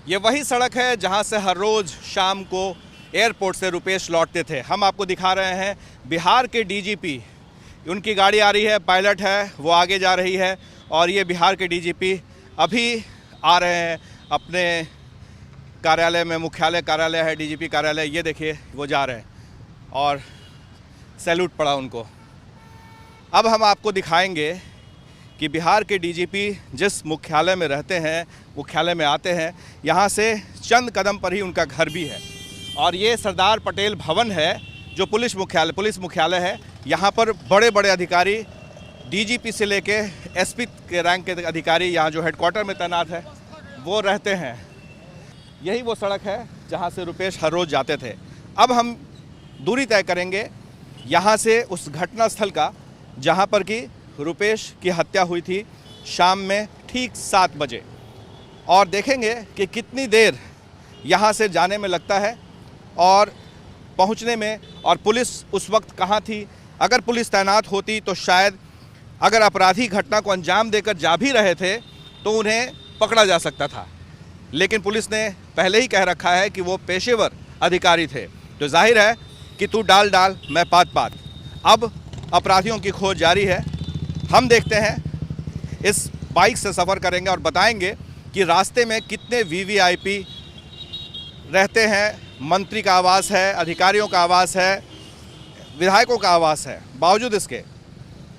ये वही सड़क है जहां से हर रोज़ शाम को एयरपोर्ट से रुपेश लौटते थे। हम आपको दिखा रहे हैं बिहार के डीजीपी, उनकी गाड़ी आ रही है, पायलट है, वो आगे जा रही है और ये बिहार के डीजीपी अभी आ रहे हैं अपने कार्यालय में। मुख्यालय कार्यालय है, डीजीपी कार्यालय, ये देखिए वो जा रहे हैं और सैल्यूट पड़ा उनको। अब हम आपको दिखाएंगे कि बिहार के डीजीपी जिस मुख्यालय में रहते हैं, मुख्यालय में आते हैं, यहाँ से चंद कदम पर ही उनका घर भी है और ये सरदार पटेल भवन है जो पुलिस मुख्यालय है। यहाँ पर बड़े बड़े अधिकारी, डीजीपी से लेके एसपी के रैंक के अधिकारी यहाँ जो हेडक्वार्टर में तैनात है वो रहते हैं। यही वो सड़क है जहाँ से रुपेश हर रोज़ जाते थे। अब हम दूरी तय करेंगे यहाँ से उस घटना स्थल का जहाँ पर कि रुपेश की हत्या हुई थी शाम में ठीक 7 बजे, और देखेंगे कि कितनी देर यहाँ से जाने में लगता है और पहुँचने में, और पुलिस उस वक्त कहाँ थी। अगर पुलिस तैनात होती तो शायद अगर अपराधी घटना को अंजाम देकर जा भी रहे थे तो उन्हें पकड़ा जा सकता था, लेकिन पुलिस ने पहले ही कह रखा है कि वो पेशेवर अधिकारी थे। तो जाहिर है कि तू डाल डाल मैं पात पात। अब अपराधियों की खोज जारी है। हम देखते हैं, इस बाइक से सफ़र करेंगे और बताएंगे कि रास्ते में कितने वीवीआईपी रहते हैं। मंत्री का आवास है, अधिकारियों का आवास है, विधायकों का आवास है, बावजूद इसके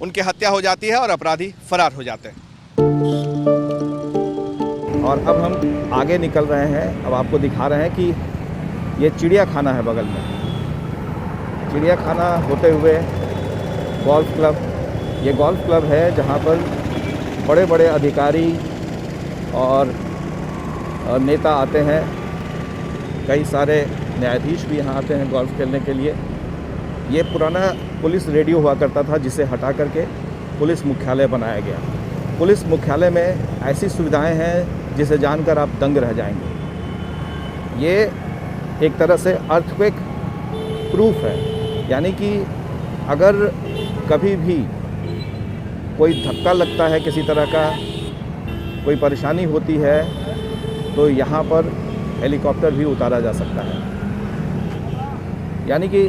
उनकी हत्या हो जाती है और अपराधी फरार हो जाते हैं। और अब हम आगे निकल रहे हैं। अब आपको दिखा रहे हैं कि ये चिड़िया खाना है बगल में। चिड़िया खाना होते हुए गोल्फ क्लब, ये गोल्फ क्लब है जहाँ पर बड़े बड़े अधिकारी और नेता आते हैं। कई सारे न्यायाधीश भी यहाँ आते हैं गोल्फ खेलने के लिए। ये पुराना पुलिस रेडियो हुआ करता था जिसे हटा करके पुलिस मुख्यालय बनाया गया। पुलिस मुख्यालय में ऐसी सुविधाएं हैं जिसे जानकर आप दंग रह जाएंगे। ये एक तरह से अर्थक्वेक प्रूफ है, यानी कि अगर कभी भी कोई धक्का लगता है, किसी तरह का कोई परेशानी होती है, तो यहाँ पर हेलीकॉप्टर भी उतारा जा सकता है। यानी कि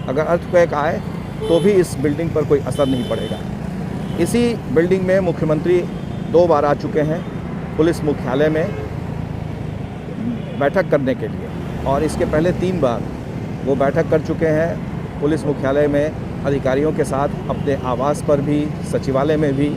अगर अर्थक्वेक आए तो भी इस बिल्डिंग पर कोई असर नहीं पड़ेगा। इसी बिल्डिंग में मुख्यमंत्री 2 बार आ चुके हैं पुलिस मुख्यालय में बैठक करने के लिए, और इसके पहले 3 बार वो बैठक कर चुके हैं पुलिस मुख्यालय में अधिकारियों के साथ, अपने आवास पर भी, सचिवालय में भी,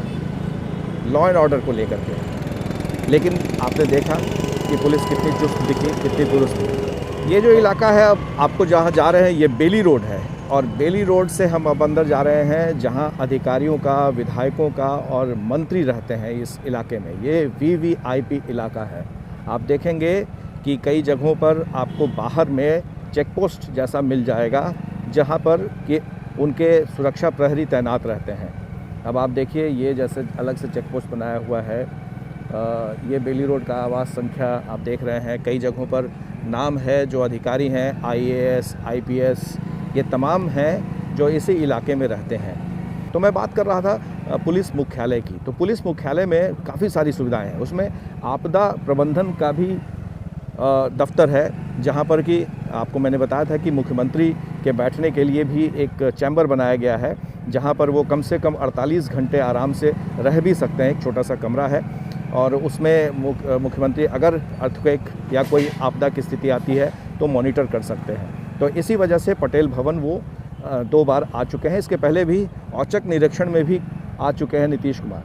लॉ एंड ऑर्डर को लेकर के। लेकिन आपने देखा कि पुलिस कितनी चुस्त दिखी, कितनी दुरुस्त दिखी। ये जो इलाका है, अब आपको जहाँ जा रहे हैं, ये बेली रोड है, और बेली रोड से हम अब अंदर जा रहे हैं जहाँ अधिकारियों का, विधायकों का और मंत्री रहते हैं इस इलाके में। ये वीवीआईपी इलाका है। आप देखेंगे कि कई जगहों पर आपको बाहर में चेक पोस्ट जैसा मिल जाएगा जहाँ पर कि उनके सुरक्षा प्रहरी तैनात रहते हैं। अब आप देखिए, ये जैसे अलग से चेक पोस्ट बनाया हुआ है। ये बेली रोड का आवास संख्या आप देख रहे हैं। कई जगहों पर नाम है, जो अधिकारी हैं, IAS, IPS, ये तमाम हैं जो इसी इलाके में रहते हैं। तो मैं बात कर रहा था पुलिस मुख्यालय की। तो पुलिस मुख्यालय में काफ़ी सारी सुविधाएं हैं। उसमें आपदा प्रबंधन का भी दफ्तर है, जहां पर कि आपको मैंने बताया था कि मुख्यमंत्री के बैठने के लिए भी एक चैम्बर बनाया गया है, जहां पर वो कम से कम 48 घंटे आराम से रह भी सकते हैं। एक छोटा सा कमरा है और उसमें मुख्यमंत्री अगर अर्थक्वेक या कोई आपदा की स्थिति आती है तो मॉनिटर कर सकते हैं। तो इसी वजह से पटेल भवन वो 2 बार आ चुके हैं। इसके पहले भी औचक निरीक्षण में भी आ चुके हैं नीतीश कुमार।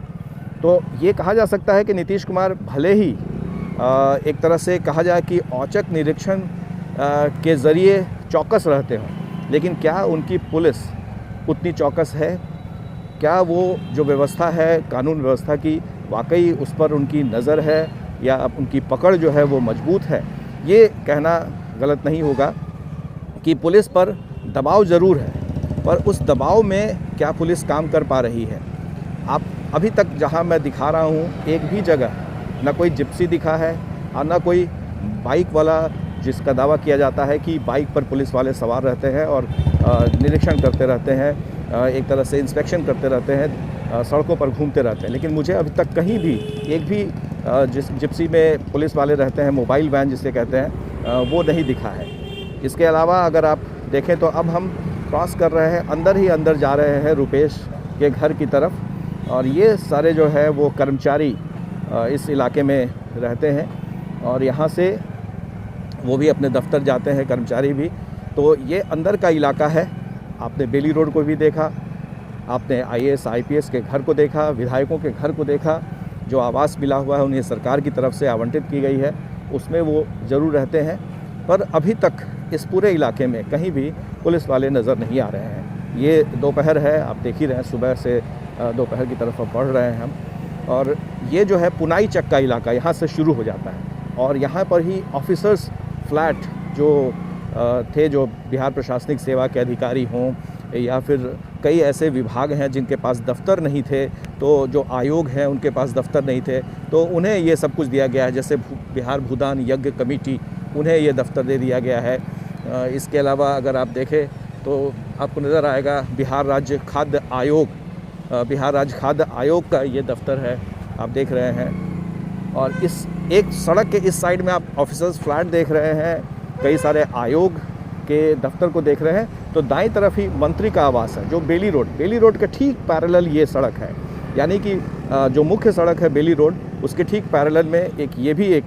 तो ये कहा जा सकता है कि नीतीश कुमार भले ही एक तरह से कहा जाए कि औचक निरीक्षण के ज़रिए चौकस रहते हों, लेकिन क्या उनकी पुलिस उतनी चौकस है? क्या वो जो व्यवस्था है, कानून व्यवस्था की, वाकई उस पर उनकी नज़र है या उनकी पकड़ जो है वो मजबूत है? ये कहना गलत नहीं होगा कि पुलिस पर दबाव ज़रूर है, पर उस दबाव में क्या पुलिस काम कर पा रही है? आप अभी तक जहां मैं दिखा रहा हूं, एक भी जगह ना कोई जिप्सी दिखा है और ना कोई बाइक वाला, जिसका दावा किया जाता है कि बाइक पर पुलिस वाले सवार रहते हैं और निरीक्षण करते रहते हैं, एक तरह से इंस्पेक्शन करते रहते हैं, सड़कों पर घूमते रहते हैं। लेकिन मुझे अभी तक कहीं भी एक भी जिस जिप्सी में पुलिस वाले रहते हैं, मोबाइल वैन जिसे कहते हैं, वो नहीं दिखा है। इसके अलावा अगर आप देखें तो अब हम क्रॉस कर रहे हैं, अंदर ही अंदर जा रहे हैं रुपेश के घर की तरफ। और ये सारे जो है वो कर्मचारी इस इलाके में रहते हैं और यहाँ से वो भी अपने दफ्तर जाते हैं, कर्मचारी भी। तो ये अंदर का इलाका है। आपने बेली रोड को भी देखा, आपने IAS IPS के घर को देखा, विधायकों के घर को देखा, जो आवास मिला हुआ है उन्हें सरकार की तरफ से आवंटित की गई है, उसमें वो ज़रूर रहते हैं। पर अभी तक इस पूरे इलाके में कहीं भी पुलिस वाले नज़र नहीं आ रहे हैं। ये दोपहर है, आप देख ही रहे हैं, सुबह से दोपहर की तरफ अब बढ़ रहे हैं हम। और ये जो है पुनाई चक का इलाका, यहाँ से शुरू हो जाता है और यहाँ पर ही ऑफिसर्स फ्लैट जो थे, जो बिहार प्रशासनिक सेवा के अधिकारी हों या फिर कई ऐसे विभाग हैं जिनके पास दफ्तर नहीं थे, तो जो आयोग हैं उनके पास दफ्तर नहीं थे, तो उन्हें ये सब कुछ दिया गया है। जैसे बिहार भूदान यज्ञ कमेटी, उन्हें ये दफ्तर दे दिया गया है। इसके अलावा अगर आप देखें तो आपको नज़र आएगा बिहार राज्य खाद्य आयोग, बिहार राज्य खाद्य आयोग का ये दफ्तर है, आप देख रहे हैं। और इस एक सड़क के इस साइड में आप ऑफिसर्स फ्लैट देख रहे हैं, कई सारे आयोग के दफ्तर को देख रहे हैं। तो दाईं तरफ ही मंत्री का आवास है, जो बेली रोड के ठीक पैरेलल ये सड़क है। यानी कि जो मुख्य सड़क है बेली रोड, उसके ठीक पैरेलल में ये भी एक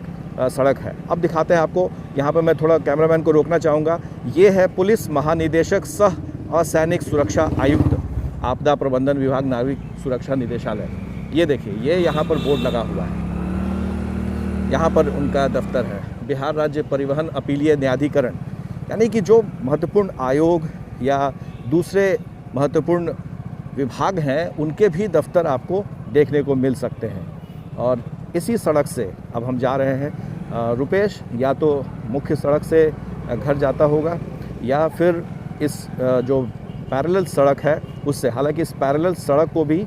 सड़क है। अब दिखाते हैं आपको। यहाँ पर मैं थोड़ा कैमरामैन को रोकना चाहूँगा। ये है पुलिस महानिदेशक सह असैनिक सुरक्षा आयुक्त, आपदा प्रबंधन विभाग, नागरिक सुरक्षा निदेशालय। ये देखिए, ये यहाँ पर बोर्ड लगा हुआ है, यहाँ पर उनका दफ्तर है। बिहार राज्य परिवहन अपीलीय न्यायाधिकरण, यानी कि जो महत्वपूर्ण आयोग या दूसरे महत्वपूर्ण विभाग हैं, उनके भी दफ्तर आपको देखने को मिल सकते हैं। और इसी सड़क से अब हम जा रहे हैं। रुपेश या तो मुख्य सड़क से घर जाता होगा या फिर इस जो पैरेलल सड़क है उससे। हालांकि इस पैरेलल सड़क को भी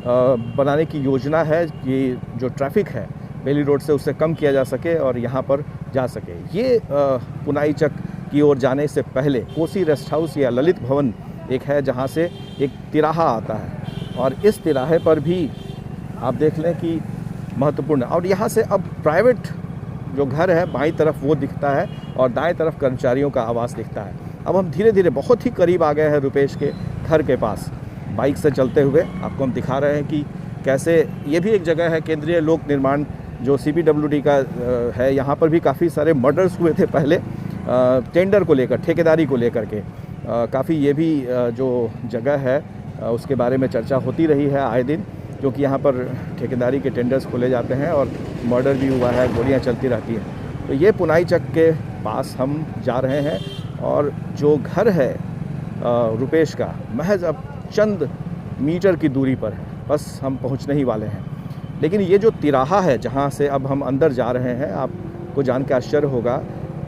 बनाने की योजना है कि जो ट्रैफिक है बेली रोड से उससे कम किया जा सके और यहाँ पर जा सके। ये पुनाई चक की ओर जाने से पहले कोसी रेस्ट हाउस या ललित भवन एक है, जहाँ से एक तिराहा आता है और इस तिराहे पर भी आप देख लें कि महत्वपूर्ण। और यहाँ से अब प्राइवेट जो घर है बाईं तरफ वो दिखता है और दाएं तरफ कर्मचारियों का आवास दिखता है। अब हम धीरे धीरे बहुत ही करीब आ गए हैं रुपेश के घर के पास। बाइक से चलते हुए आपको हम दिखा रहे हैं कि कैसे ये भी एक जगह है, केंद्रीय लोक निर्माण जो CPWD का है। यहाँ पर भी काफ़ी सारे मर्डर्स हुए थे पहले, टेंडर को लेकर, ठेकेदारी को लेकर के। काफ़ी ये भी जो जगह है उसके बारे में चर्चा होती रही है आए दिन, क्योंकि यहाँ पर ठेकेदारी के टेंडर्स खोले जाते हैं और मर्डर भी हुआ है, गोलियाँ चलती रहती हैं। तो ये पुनाई चक के पास हम जा रहे हैं और जो घर है रुपेश का, महज अब चंद मीटर की दूरी पर है, बस हम पहुँचने ही वाले हैं। लेकिन ये जो तिराहा है जहाँ से अब हम अंदर जा रहे हैं, आपको जान के आश्चर्य होगा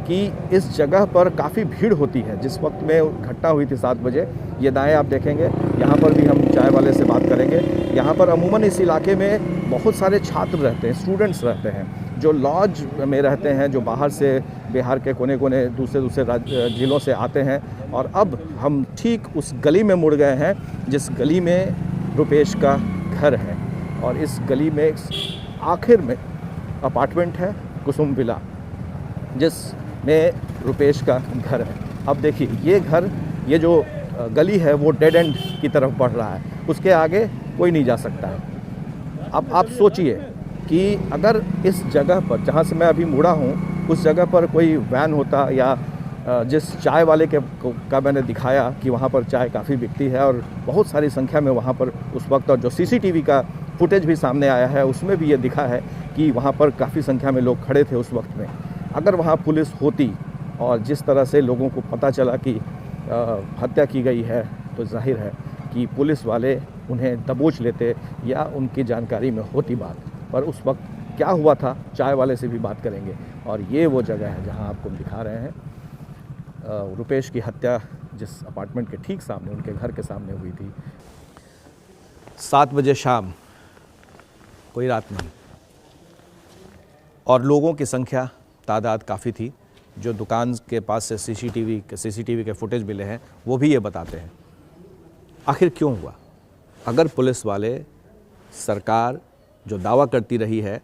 कि इस जगह पर काफ़ी भीड़ होती है। जिस वक्त में घटना हुई थी 7 बजे, ये दाएं आप देखेंगे, यहाँ पर भी हम चाय वाले से बात करेंगे। यहाँ पर अमूमन इस इलाके में बहुत सारे छात्र रहते हैं, स्टूडेंट्स रहते हैं, जो लॉज में रहते हैं, जो बाहर से बिहार के कोने कोने दूसरे जिलों से आते हैं। और अब हम ठीक उस गली में मुड़ गए हैं जिस गली में रुपेश का घर है। और इस गली में आखिर में अपार्टमेंट है कुसुम विला, जिसमें रुपेश का घर है। अब देखिए, ये घर, ये जो गली है वो डेड एंड की तरफ बढ़ रहा है, उसके आगे कोई नहीं जा सकता है। अब आप सोचिए कि अगर इस जगह पर जहाँ से मैं अभी मुड़ा हूँ, उस जगह पर कोई वैन होता या जिस चाय वाले का मैंने दिखाया कि वहाँ पर चाय काफ़ी बिकती है और बहुत सारी संख्या में वहाँ पर उस वक्त, और जो CCTV का फुटेज भी सामने आया है उसमें भी ये दिखा है कि वहाँ पर काफ़ी संख्या में लोग खड़े थे उस वक्त में। अगर वहाँ पुलिस होती और जिस तरह से लोगों को पता चला कि हत्या की गई है, तो जाहिर है कि पुलिस वाले उन्हें दबोच लेते या उनकी जानकारी में होती बात। पर उस वक्त क्या हुआ था, चाय वाले से भी बात करेंगे। और ये वो जगह है जहाँ आपको दिखा रहे हैं रुपेश की हत्या जिस अपार्टमेंट के ठीक सामने, उनके घर के सामने हुई थी। 7 बजे शाम, कोई रात नहीं, और लोगों की संख्या, तादाद काफ़ी थी। जो दुकान के पास से CCTV के फुटेज मिले हैं वो भी ये बताते हैं। आखिर क्यों हुआ? अगर पुलिस वाले, सरकार जो दावा करती रही है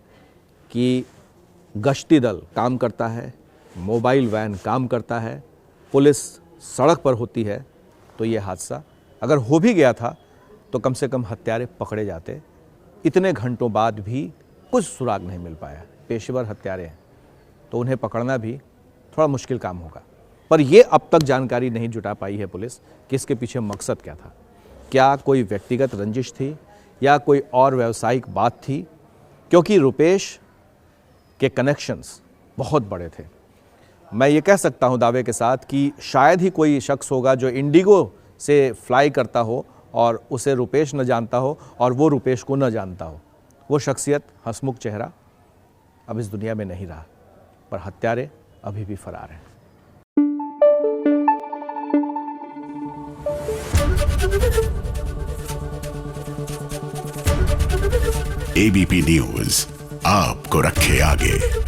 कि गश्ती दल काम करता है, मोबाइल वैन काम करता है, पुलिस सड़क पर होती है, तो ये हादसा अगर हो भी गया था तो कम से कम हत्यारे पकड़े जाते। इतने घंटों बाद भी कुछ सुराग नहीं मिल पाया। पेशेवर हत्यारे हैं तो उन्हें पकड़ना भी थोड़ा मुश्किल काम होगा। पर ये अब तक जानकारी नहीं जुटा पाई है पुलिस कि इसके पीछे मकसद क्या था। क्या कोई व्यक्तिगत रंजिश थी या कोई और व्यावसायिक बात थी? क्योंकि रुपेश के कनेक्शंस बहुत बड़े थे। मैं ये कह सकता हूँ दावे के साथ कि शायद ही कोई शख्स होगा जो इंडिगो से फ्लाई करता हो और उसे रुपेश न जानता हो और वो रुपेश को न जानता हो। वो शख्सियत, हंसमुख चेहरा अब इस दुनिया में नहीं रहा, पर हत्यारे अभी भी फरार हैं। एबीपी न्यूज आपको रखे आगे।